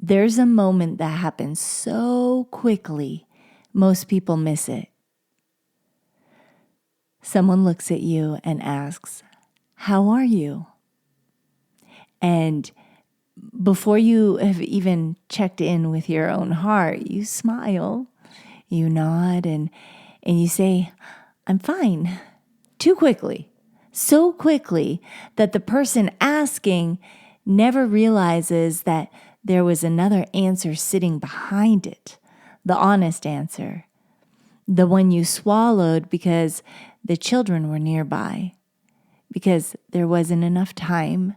There's a moment that happens so quickly, most people miss it. Someone looks at you and asks, "How are you?" And before you have even checked in with your own heart, you smile, you nod, and you say, "I'm fine," too quickly. So quickly that the person asking never realizes that there was another answer sitting behind it, the honest answer, the one you swallowed because the children were nearby, because there wasn't enough time,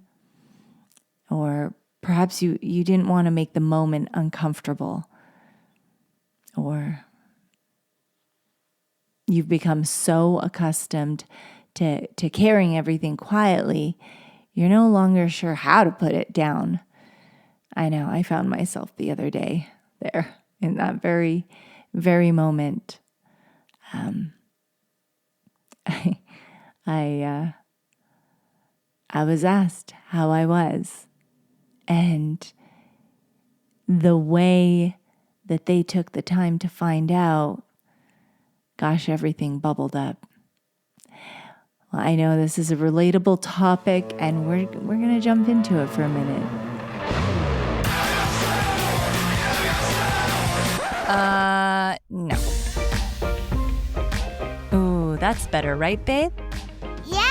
or perhaps you didn't want to make the moment uncomfortable, or you've become so accustomed to carrying everything quietly, you're no longer sure how to put it down. I know, I found myself the other day there in that very, very moment. I was asked how I was, and the way that they took the time to find out, gosh, everything bubbled up. Well, I know this is a relatable topic, and we're going to jump into it for a minute. No. Ooh, that's better, right, babe? Yeah.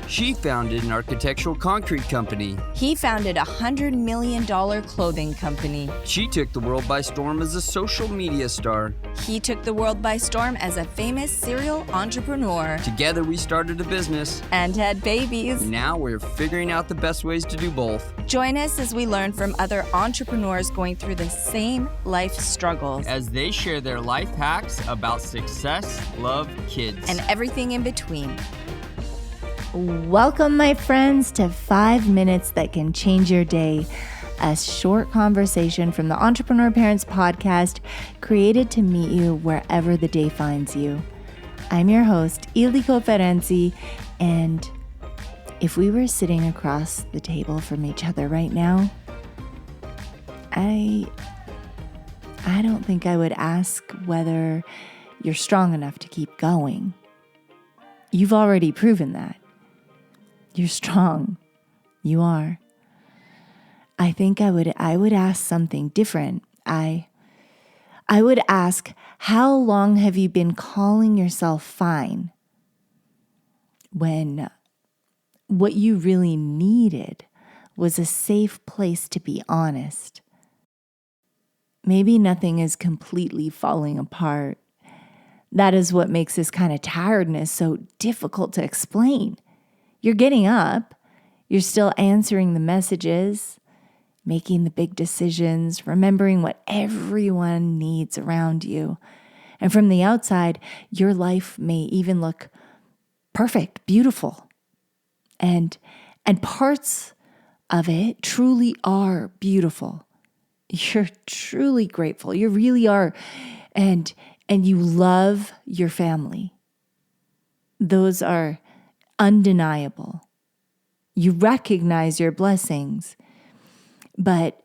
She founded an architectural concrete company. He founded a $100 million clothing company. She took the world by storm as a social media star. He took the world by storm as a famous serial entrepreneur. Together we started a business. And had babies. Now we're figuring out the best ways to do both. Join us as we learn from other entrepreneurs going through the same life struggles. As they share their life hacks about success, love, kids, and everything in between. Welcome, my friends, to 5 Minutes That Can Change Your Day, a short conversation from the Entrepreneur Parents Podcast, created to meet you wherever the day finds you. I'm your host, Ildiko Ferenczi, and if we were sitting across the table from each other right now, I don't think I would ask whether you're strong enough to keep going. You've already proven that. You're strong. You are. I think I would ask something different. I would ask, how long have you been calling yourself fine when what you really needed was a safe place to be honest? Maybe nothing is completely falling apart. That is what makes this kind of tiredness so difficult to explain. You're getting up, you're still answering the messages, making the big decisions, remembering what everyone needs around you. And from the outside, your life may even look perfect, beautiful. And parts of it truly are beautiful. You're truly grateful. You really are. And you love your family. Those are undeniable. You recognize your blessings. But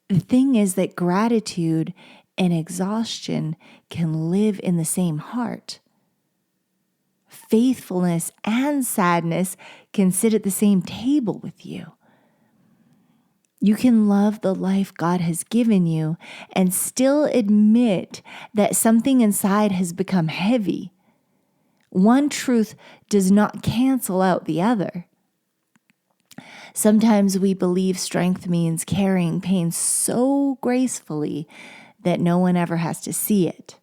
the thing is that gratitude and exhaustion can live in the same heart. Faithfulness and sadness can sit at the same table with you. You can love the life God has given you and still admit that something inside has become heavy. One truth does not cancel out the other. Sometimes we believe strength means carrying pain so gracefully that no one ever has to see it.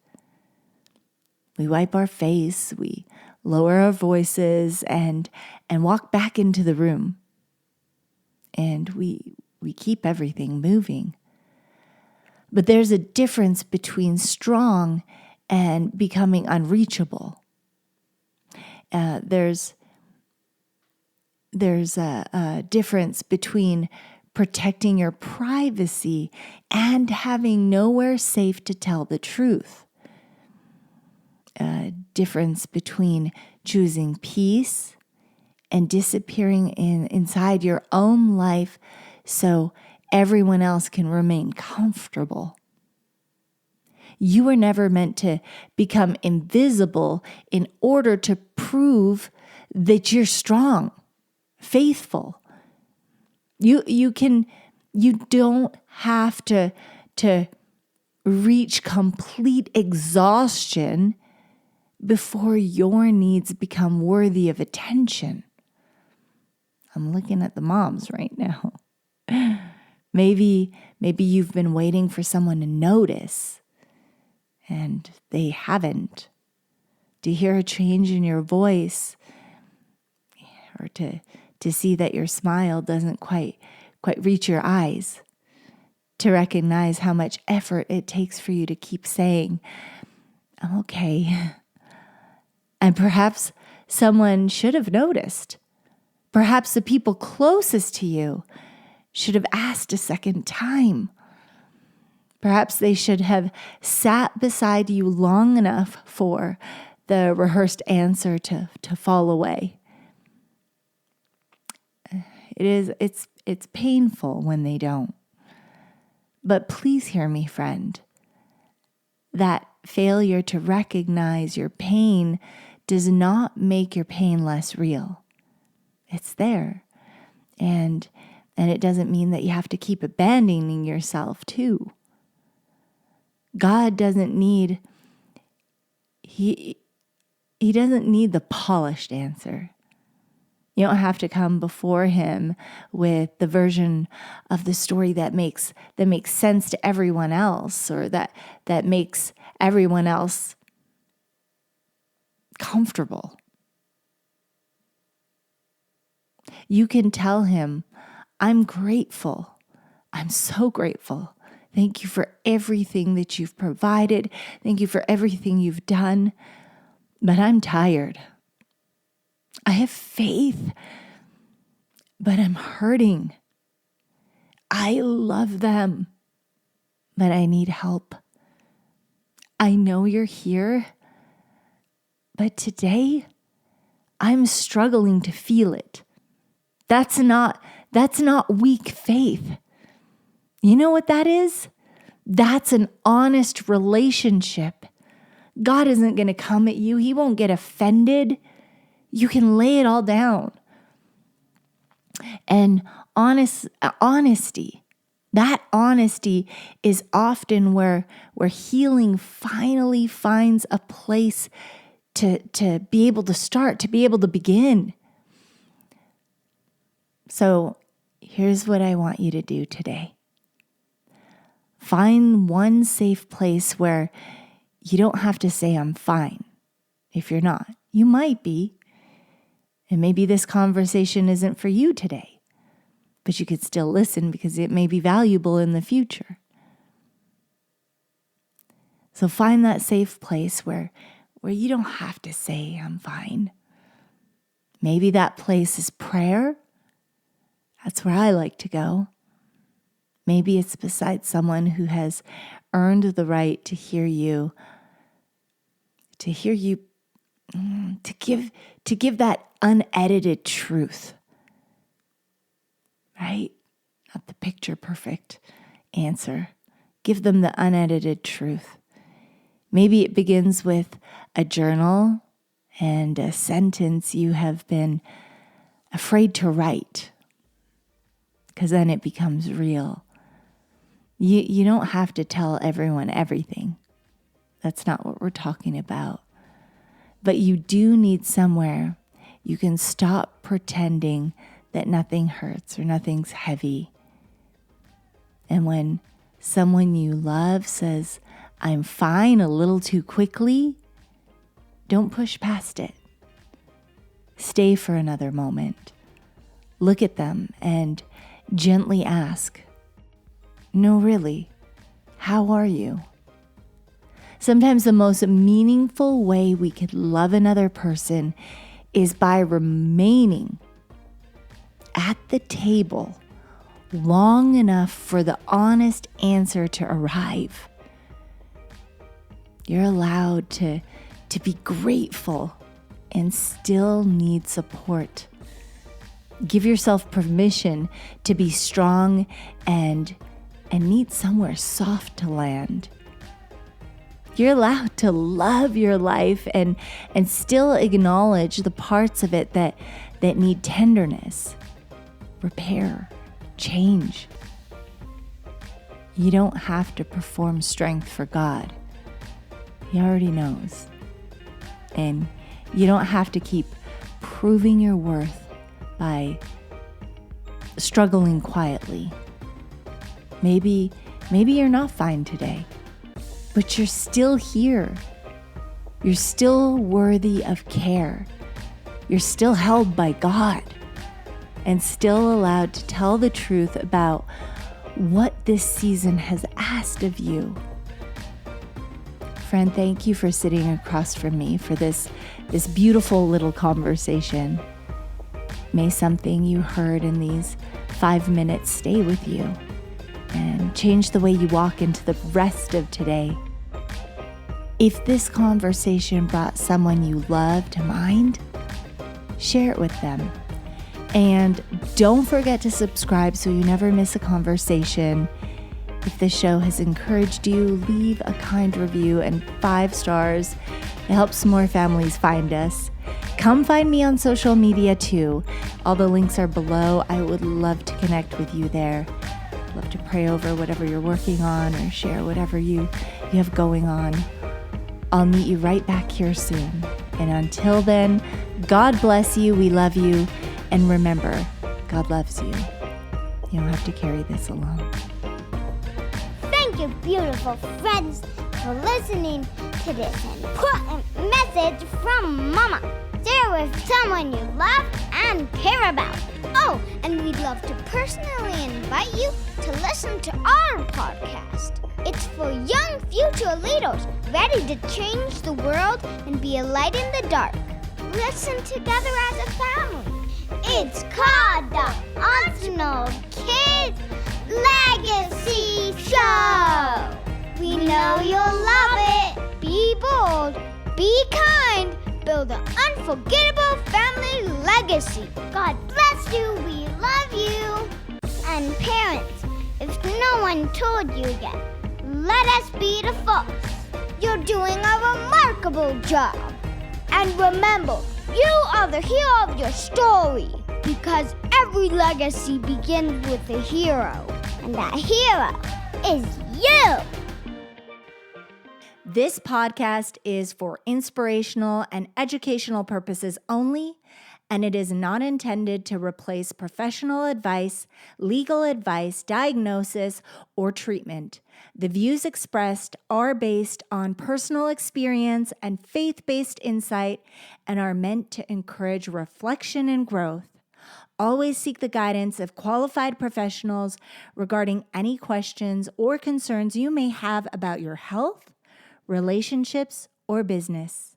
We wipe our face, we lower our voices, and walk back into the room. And we keep everything moving. But there's a difference between strong and becoming unreachable. There's a difference between protecting your privacy and having nowhere safe to tell the truth. A difference between choosing peace and disappearing inside your own life so everyone else can remain comfortable. You were never meant to become invisible in order to prove that you're strong, faithful. You don't have to reach complete exhaustion before your needs become worthy of attention. I'm looking at the moms right now. Maybe you've been waiting for someone to notice and they haven't. To hear a change in your voice or to see that your smile doesn't quite reach your eyes. To recognize how much effort it takes for you to keep saying, I'm okay. And perhaps someone should have noticed. Perhaps the people closest to you should have asked a second time. Perhaps they should have sat beside you long enough for the rehearsed answer to fall away. It's painful when they don't. But please hear me, friend. That failure to recognize your pain does not make your pain less real. It's there. And it doesn't mean that you have to keep abandoning yourself too. God doesn't need, he doesn't need the polished answer. You don't have to come before him with the version of the story that makes sense to everyone else, or that makes everyone else comfortable. You can tell him, I'm grateful. I'm so grateful. Thank you for everything that you've provided. Thank you for everything you've done. But I'm tired. I have faith, but I'm hurting. I love them, but I need help. I know you're here, but today I'm struggling to feel it. That's not weak faith. You know what that is? That's an honest relationship. God isn't going to come at you. He won't get offended. You can lay it all down. And honesty, that honesty is often where healing finally finds a place to be able to start, to be able to begin. So here's what I want you to do today. Find one safe place where you don't have to say, I'm fine. If you're not, you might be. And maybe this conversation isn't for you today, but you could still listen because it may be valuable in the future. So find that safe place where you don't have to say, I'm fine. Maybe that place is prayer. That's where I like to go. Maybe it's beside someone who has earned the right to hear you, to give that unedited truth, right? Not the picture perfect answer. Give them the unedited truth. Maybe it begins with a journal and a sentence you have been afraid to write, because then it becomes real. You don't have to tell everyone everything. That's not what we're talking about. But you do need somewhere you can stop pretending that nothing hurts or nothing's heavy. And when someone you love says, I'm fine a little too quickly, don't push past it. Stay for another moment. Look at them and gently ask, no, really, how are you? Sometimes the most meaningful way we could love another person is by remaining at the table long enough for the honest answer to arrive. You're allowed to be grateful and still need support. Give yourself permission to be strong and need somewhere soft to land. You're allowed to love your life and still acknowledge the parts of it that need tenderness, repair, change. You don't have to perform strength for God. He already knows. And you don't have to keep proving your worth by struggling quietly. Maybe you're not fine today, but you're still here. You're still worthy of care. You're still held by God and still allowed to tell the truth about what this season has asked of you. Friend, thank you for sitting across from me for this beautiful little conversation. May something you heard in these 5 minutes stay with you and change the way you walk into the rest of today. If this conversation brought someone you love to mind, share it with them. And don't forget to subscribe so you never miss a conversation. If the show has encouraged you, leave a kind review and 5 stars. It helps more families find us. Come find me on social media too. All the links are below. I would love to connect with you there. Love to pray over whatever you're working on or share whatever you have going on. I'll meet you right back here soon. And until then, God bless you. We love you. And remember, God loves you. You don't have to carry this alone. Thank you, beautiful friends, for listening to this important message from Mama. Share with someone you love and care about. Oh, and we'd love to personally invite you to listen to our podcast. It's for young future leaders ready to change the world and be a light in the dark. Listen together as a family. It's called the Optional Kids Legacy Show. We know you'll love it. Be bold, be kind, build an unforgettable family legacy. God bless you. We love you. And parents, if no one told you yet, let us be the first. You're doing a remarkable job. And remember, you are the hero of your story, because every legacy begins with a hero, and that hero is you. This podcast is for inspirational and educational purposes only, and it is not intended to replace professional advice, legal advice, diagnosis, or treatment. The views expressed are based on personal experience and faith-based insight and are meant to encourage reflection and growth. Always seek the guidance of qualified professionals regarding any questions or concerns you may have about your health, relationships, or business.